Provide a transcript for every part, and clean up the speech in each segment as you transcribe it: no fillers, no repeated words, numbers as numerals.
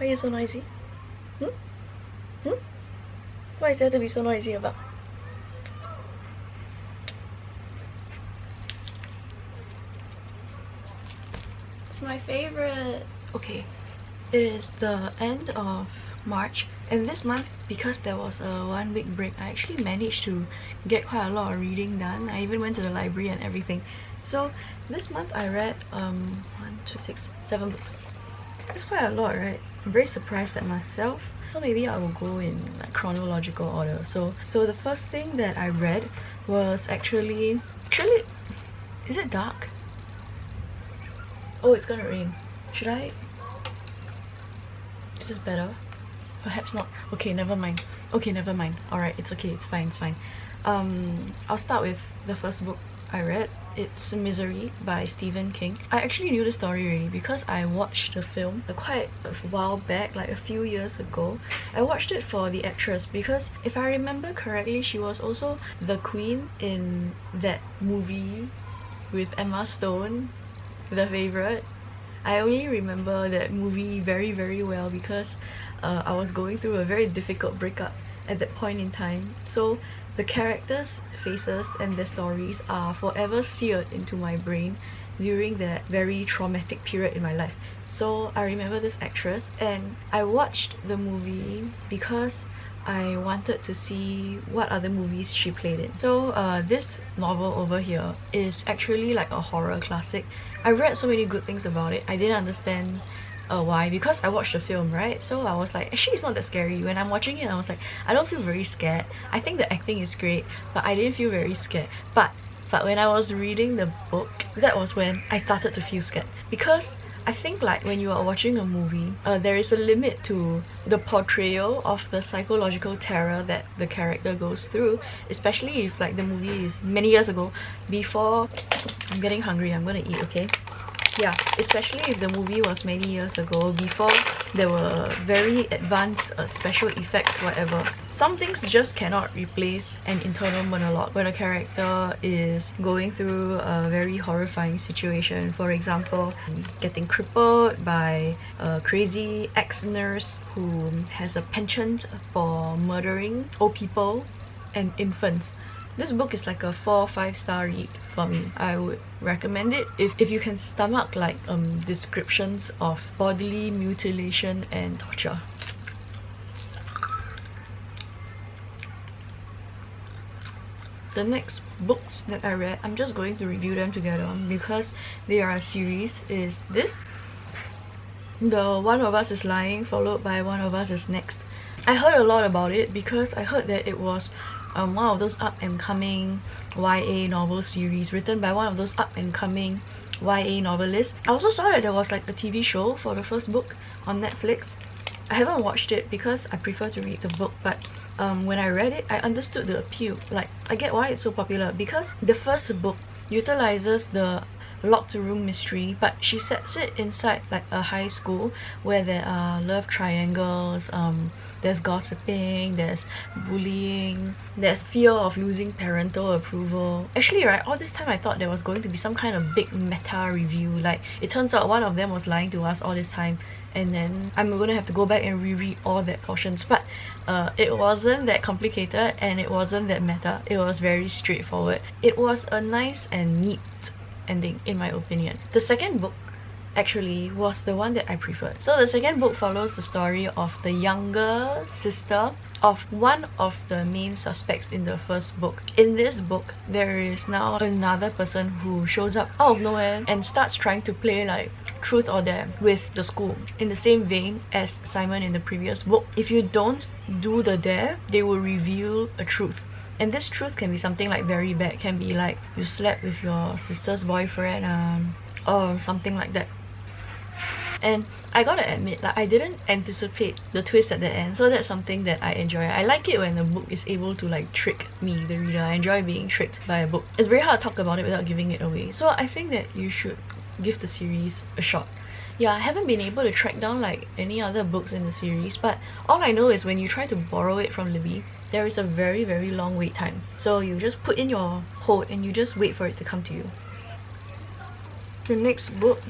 Why are you so noisy? Hmm? Hmm? What is there to be so noisy about? It's my favorite. Okay, it is the end of March, and this month, because there was a 1 week break, I actually managed to get quite a lot of reading done. I even went to the library and everything. So this month I read 1, 2, 6, 7 books. That's quite a lot, right? I'm very surprised at myself. So maybe I will go in like chronological order. So the first thing that I read was actually, is it dark? Oh, it's gonna rain. Should I? Is this better? Perhaps not. Okay, never mind. Okay, never mind. Alright, it's okay, it's fine, it's fine. I'll start with the first book I read. It's Misery by Stephen King. I actually knew the story already because I watched the film quite a while back, like a few years ago. I watched it for the actress because if I remember correctly, she was also the queen in that movie with Emma Stone, The Favourite. I only remember that movie very, very well because I was going through a very difficult breakup at that point in time. So the characters' faces and their stories are forever seared into my brain during that very traumatic period in my life. So I remember this actress, and I watched the movie because I wanted to see what other movies she played in. So this novel over here is actually like a horror classic. I read so many good things about it. I didn't understand why, because I watched the film, right? So I was like, actually it's not that scary. When I'm watching it, I was like, I don't feel very scared. I think the acting is great, but I didn't feel very scared. But when I was reading the book, that was when I started to feel scared. Because I think like when you are watching a movie, there is a limit to the portrayal of the psychological terror that the character goes through, especially if like the movie is many years ago, before... I'm getting hungry, I'm gonna eat, okay? Yeah, especially if the movie was many years ago, before there were very advanced special effects, whatever. Some things just cannot replace an internal monologue when a character is going through a very horrifying situation. For example, getting crippled by a crazy ex-nurse who has a penchant for murdering old people and infants. This book is like a 4 or 5 star read for me. I would recommend it if you can stomach like descriptions of bodily mutilation and torture. The next books that I read, I'm just going to review them together because they are a series, is this. The One of Us is Lying followed by One of Us is Next. I heard a lot about it because I heard that it was one of those up-and-coming YA novel series written by one of those up-and-coming YA novelists. I also saw that there was like a TV show for the first book on Netflix. I haven't watched it because I prefer to read the book, but when I read it, I understood the appeal. Like, I get why it's so popular because the first book utilizes the locked room mystery, but she sets it inside like a high school where there are love triangles, there's gossiping, there's bullying, there's fear of losing parental approval. Actually, right, all this time I thought there was going to be some kind of big meta review. Like, it turns out one of them was lying to us all this time, and then I'm gonna have to go back and reread all that portions. But it wasn't that complicated and it wasn't that meta. It was very straightforward. It was a nice and neat ending, in my opinion. The second book actually was the one that I preferred. So the second book follows the story of the younger sister of one of the main suspects in the first book. In this book, there is now another person who shows up out of nowhere and starts trying to play like truth or dare with the school, in the same vein as Simon in the previous book. If you don't do the dare, they will reveal a truth. And this truth can be something like very bad. It can be like you slept with your sister's boyfriend or something like that. And I gotta admit, like, I didn't anticipate the twist at the end, so that's something that I enjoy. I like it when a book is able to like trick me, the reader. I enjoy being tricked by a book. It's very hard to talk about it without giving it away, so I think that you should give the series a shot. Yeah, I haven't been able to track down like any other books in the series, but all I know is when you try to borrow it from Libby, there is a very, very long wait time. So you just put in your code and you just wait for it to come to you. The next book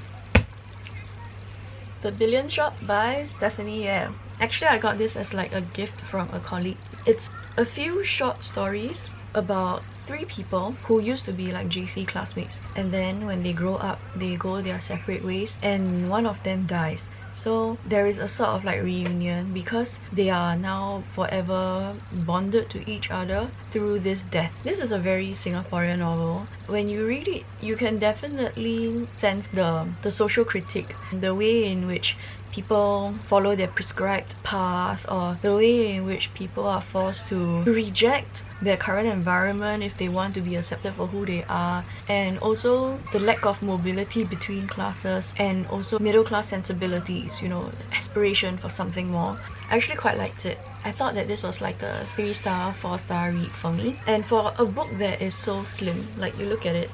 The Billion Shop by Stephanie Yeh. Actually, I got this as like a gift from a colleague. It's a few short stories about 3 people who used to be like JC classmates, and then when they grow up they go their separate ways and one of them dies. So there is a sort of like reunion because they are now forever bonded to each other through this death. This is a very Singaporean novel. When you read it, you can definitely sense the social critique, the way in which people follow their prescribed path, or the way in which people are forced to reject their current environment if they want to be accepted for who they are, and also the lack of mobility between classes, and also middle class sensibilities, you know, aspiration for something more. I actually quite liked it. I thought that this was like a 3-star, 4-star read for me. And for a book that is so slim, like you look at it,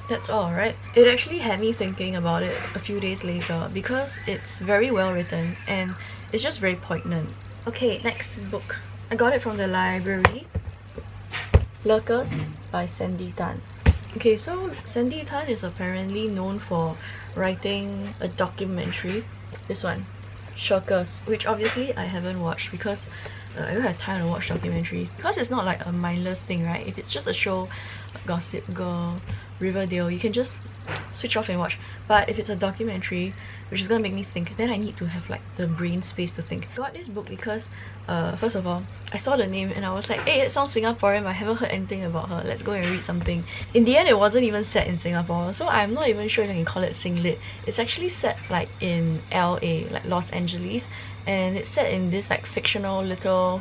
that's all, right? It actually had me thinking about it a few days later because it's very well written and it's just very poignant. Okay, next book. I got it from the library. Lurkers by Sandy Tan. Okay, so Sandy Tan is apparently known for writing a documentary. This one, Shirkers, which obviously I haven't watched because I don't have time to watch documentaries, because it's not like a mindless thing, right? If it's just a show, Gossip Girl, Riverdale, you can just switch off and watch. But if it's a documentary which is gonna make me think, then I need to have like the brain space to think. I got this book because first of all, I saw the name and I was like, hey, it sounds Singaporean, but I haven't heard anything about her, let's go and read something. In the end, it wasn't even set in Singapore, so I'm not even sure if I can call it singlit. It's actually set like in LA, like Los Angeles, and it's set in this like fictional little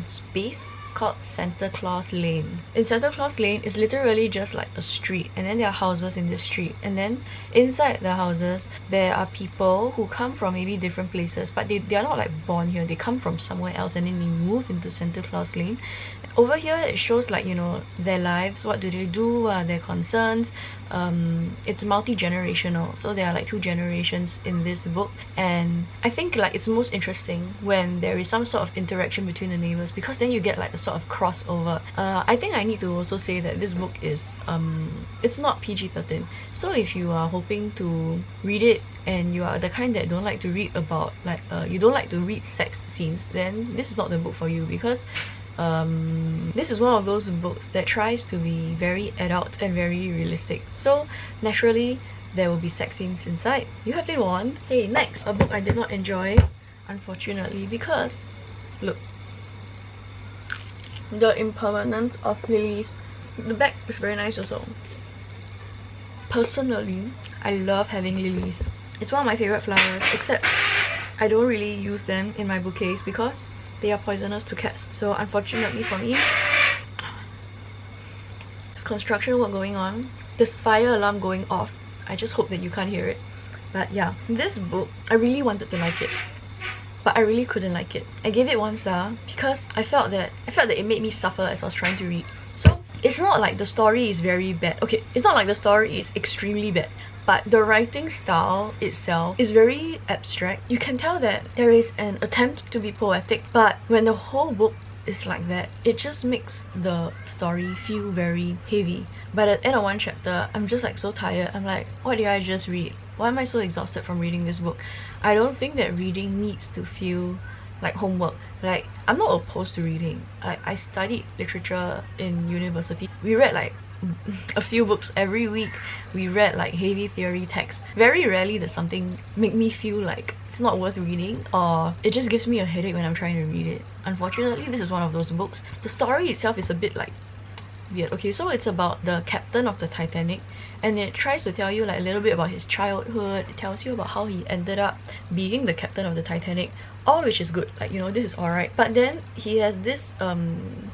space called Santa Claus Lane. In Santa Claus Lane, it's literally just like a street, and then there are houses in this street, and then inside the houses there are people who come from maybe different places, but they are not like born here, they come from somewhere else and then they move into Santa Claus Lane. Over here it shows like, you know, their lives, what do they do, what are their concerns. It's multi-generational, so there are like 2 generations in this book, and I think like it's most interesting when there is some sort of interaction between the neighbors, because then you get like a sort of crossover. I think I need to also say that this book is it's not PG-13, so if you are hoping to read it and you are the kind that don't like to read about like you don't like to read sex scenes, then this is not the book for you, because this is one of those books that tries to be very adult and very realistic, so naturally there will be sex scenes inside. You have been warned. Hey, next, a book I did not enjoy, unfortunately, because look, The Impermanence of Lilies. The back is very nice also. Personally, I love having lilies. It's one of my favorite flowers, except I don't really use them in my bouquets because they are poisonous to cats. So unfortunately for me, there's construction work going on, there's fire alarm going off. I just hope that you can't hear it. But yeah, this book, I really wanted to like it, but I really couldn't like it. I gave it 1 star because I felt that it made me suffer as I was trying to read. So it's not like the story is very bad. Okay, it's not like the story is extremely bad, but the writing style itself is very abstract. You can tell that there is an attempt to be poetic, but when the whole book is like that, it just makes the story feel very heavy. By the end of 1 chapter, I'm just like so tired. I'm like, what did I just read? Why am I so exhausted from reading this book? I don't think that reading needs to feel like homework. Like, I'm not opposed to reading. I studied literature in university. We read like a few books every week. We read like heavy theory texts. Very rarely does something make me feel like it's not worth reading, or it just gives me a headache when I'm trying to read it. Unfortunately, this is one of those books. The story itself is a bit like weird. Okay, so it's about the captain of the Titanic, and it tries to tell you like a little bit about his childhood. It tells you about how he ended up being the captain of the Titanic, all which is good, like, you know, this is alright. But then he has this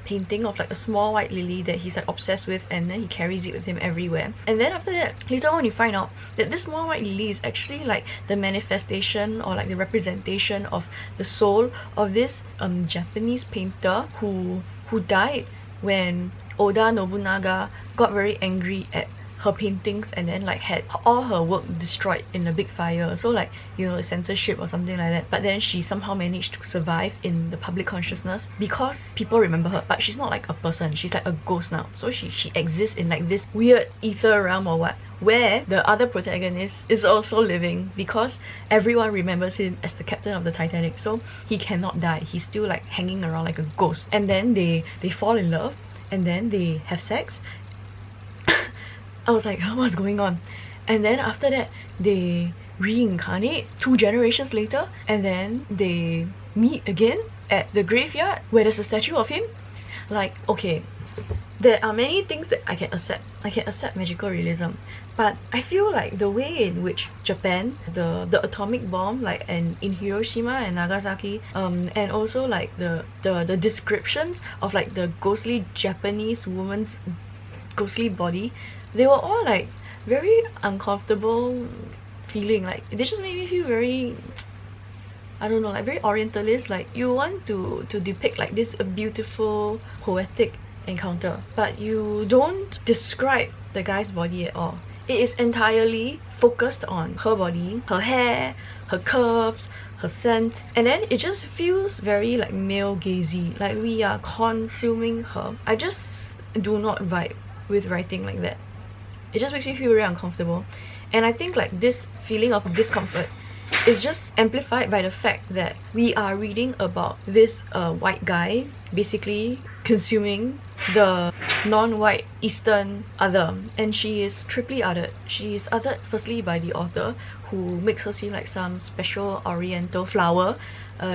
painting of like a small white lily that he's like obsessed with, and then he carries it with him everywhere. And then after that, later on you find out that this small white lily is actually like the manifestation or like the representation of the soul of this Japanese painter who died when Oda Nobunaga got very angry at her paintings and then like had all her work destroyed in a big fire. So like, you know, censorship or something like that. But then she somehow managed to survive in the public consciousness because people remember her. But she's not like a person, she's like a ghost now. So she exists in like this weird ether realm or what, where the other protagonist is also living, because everyone remembers him as the captain of the Titanic, so he cannot die. He's still like hanging around like a ghost. And then they fall in love, and then they have sex. I was like, what's going on? And then after that they reincarnate 2 generations later, and then they meet again at the graveyard where there's a statue of him. Like, okay, there are many things that I can accept. I can accept magical realism, but I feel like the way in which Japan, the atomic bomb, like in Hiroshima and Nagasaki, and also like the descriptions of like the ghostly Japanese woman's ghostly body, they were all like very uncomfortable feeling. Like they just made me feel very, I don't know, like very orientalist. Like you want to depict like this beautiful poetic encounter, but you don't describe the guy's body at all. It is entirely focused on her body, her hair, her curves, her scent, and then it just feels very like male gazy, like we are consuming her. I just do not vibe with writing like that. It just makes me feel very uncomfortable, and I think like this feeling of discomfort is just amplified by the fact that we are reading about this white guy basically consuming the non-white Eastern other, and she is triply othered. She is othered firstly by the author, who makes her seem like some special oriental flower.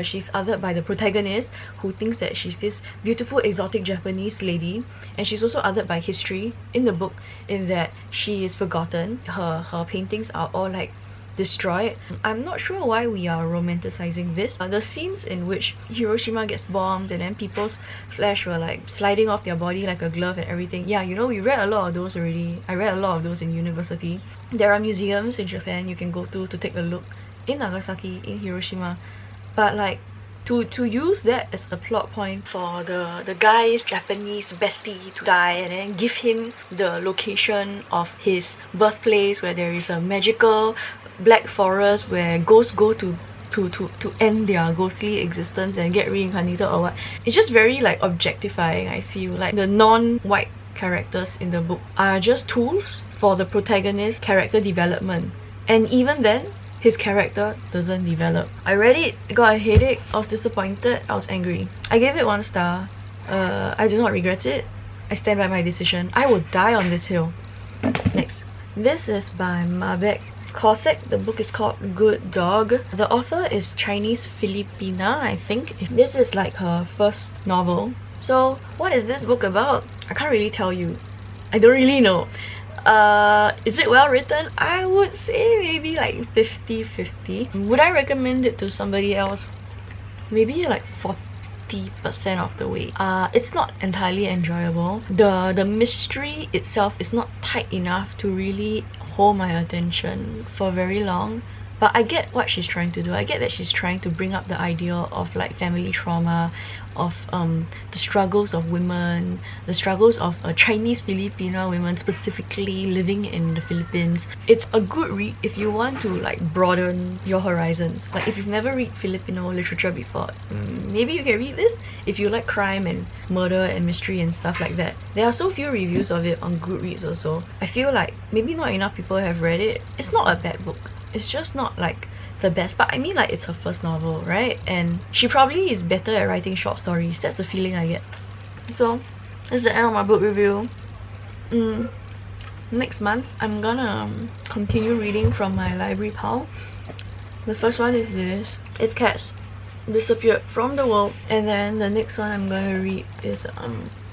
She's othered by the protagonist, who thinks that she's this beautiful exotic Japanese lady, and she's also othered by history in the book, in that she is forgotten. Her paintings are all like destroyed. I'm not sure why we are romanticizing this. The scenes in which Hiroshima gets bombed and then people's flesh were like sliding off their body like a glove and everything. Yeah, you know, we read a lot of those already. I read a lot of those in university. There are museums in Japan you can go to take a look, in Nagasaki, in Hiroshima. But like to use that as a plot point for the guy's Japanese bestie to die, and then give him the location of his birthplace where there is a magical black forest where ghosts go to end their ghostly existence and get reincarnated or what. It's just very like objectifying. I feel like the non-white characters in the book are just tools for the protagonist's character development, and even then his character doesn't develop. I read it, got a headache, I was disappointed, I was angry. I gave it 1 star. I do not regret it. I stand by my decision. I will die on this hill. Next, this is by Mabek. Kawsek. The book is called Good Dog. The author is Chinese Filipina, I think. This is like her first novel. So what is this book about? I can't really tell you. I don't really know. Is it well written? I would say maybe like 50-50. Would I recommend it to somebody else? Maybe like 40% of the way. It's not entirely enjoyable. The mystery itself is not tight enough to really hold my attention for very long. But I get what she's trying to do. I get that she's trying to bring up the idea of like family trauma, of the struggles of women, the struggles of Chinese Filipino women specifically living in the Philippines. It's a good read if you want to like broaden your horizons. Like if you've never read Filipino literature before, maybe you can read this. If you like crime and murder and mystery and stuff like that. There are so few reviews of it on Goodreads also. I feel like maybe not enough people have read it. It's not a bad book. It's just not like the best, but I mean like it's her first novel, right? And she probably is better at writing short stories. That's the feeling I get. So that's the end of my book review. Next month I'm gonna continue reading from my library pile. The first one is this, If Cats Disappeared from the World, and then the next one I'm gonna read is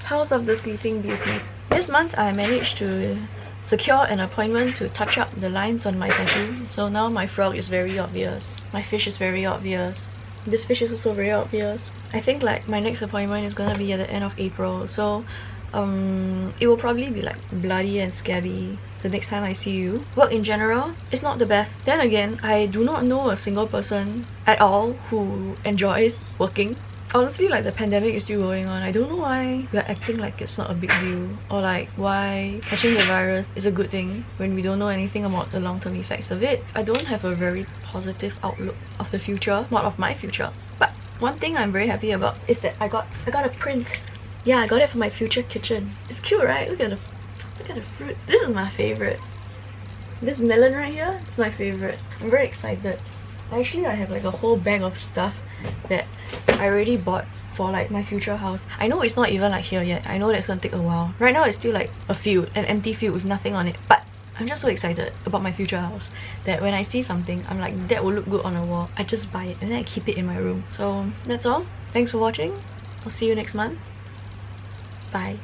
House of the Sleeping Beauties. This month I managed to secure an appointment to touch up the lines on my tattoo. So now my frog is very obvious, my fish is very obvious, this fish is also very obvious. I think like my next appointment is gonna be at the end of April, so it will probably be like bloody and scabby the next time I see you. Work in general is not the best. Then again, I do not know a single person at all who enjoys working. Honestly, like the pandemic is still going on. I don't know why we're acting like it's not a big deal, or like why catching the virus is a good thing when we don't know anything about the long-term effects of it. I don't have a very positive outlook of the future, not of my future. But one thing I'm very happy about is that I got a print. Yeah, I got it for my future kitchen. It's cute, right? Look at the fruits. This is my favorite. This melon right here, it's my favorite. I'm very excited. Actually, I have like a whole bag of stuff that I already bought for like my future house. I know it's not even like here yet. I know that's gonna take a while. Right now it's still like a field, an empty field with nothing on it. But I'm just so excited about my future house that when I see something, I'm like, that will look good on a wall. I just buy it and then I keep it in my room. So that's all. Thanks for watching. I'll see you next month. Bye.